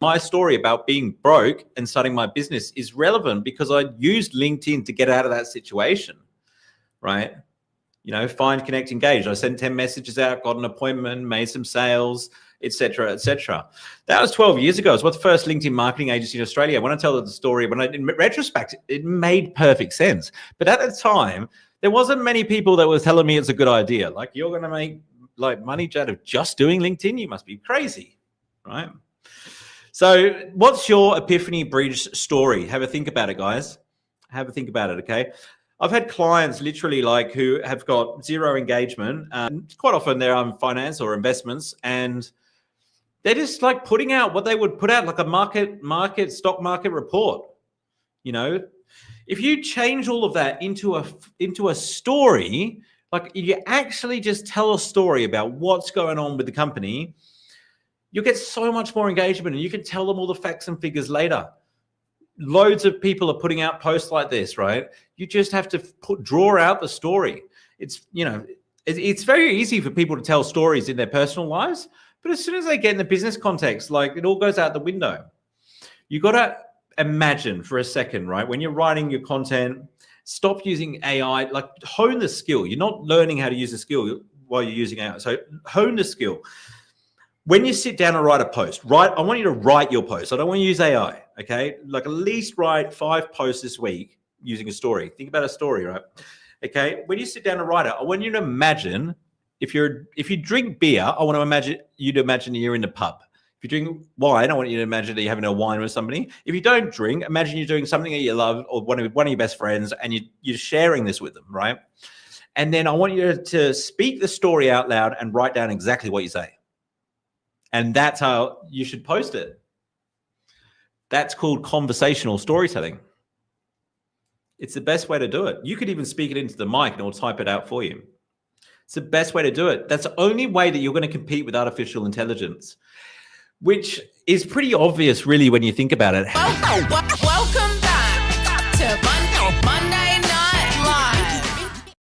my story about being broke and starting my business is relevant because I used LinkedIn to get out of that situation, right? You know, find, connect, engage. I sent 10 messages out, got an appointment, made some sales, et cetera, et cetera. That was 12 years ago. It was the first LinkedIn marketing agency in Australia. When I tell the story, in retrospect, it made perfect sense. But at the time, there wasn't many people that were telling me it's a good idea. Like, you're going to make like money out of just doing LinkedIn? You must be crazy, right? So what's your epiphany bridge story? Have a think about it, guys. Have a think about it, okay? I've had clients literally like who have got zero engagement. Quite often they're on finance or investments, and they're just like putting out what they would put out like a stock market report. You know, if you change all of that into a story, like if you actually just tell a story about what's going on with the company, you'll get so much more engagement, and you can tell them all the facts and figures later. Loads of people are putting out posts like this, right? You just have to draw out the story. It's, you know, it's very easy for people to tell stories in their personal lives, but as soon as they get in the business context, like it all goes out the window. You got to imagine for a second, right? When you're writing your content, stop using AI, like hone the skill. You're not learning how to use the skill while you're using AI. So hone the skill. When you sit down and write a post, I want you to write your post. I don't want you to use AI, okay? Like at least write 5 posts this week using a story. Think about a story, right? Okay, when you sit down and write it, I want you to imagine, if you drink beer, I want to imagine that you're in the pub. If you drink wine, I want you to imagine that you're having a wine with somebody. If you don't drink, imagine you're doing something that you love or one of your best friends, and you're sharing this with them, right? And then I want you to speak the story out loud and write down exactly what you say. And that's how you should post it. That's called conversational storytelling. It's the best way to do it. You could even speak it into the mic and it'll type it out for you. It's the best way to do it. That's the only way that you're going to compete with artificial intelligence, which is pretty obvious, really, when you think about it. Welcome back to Monday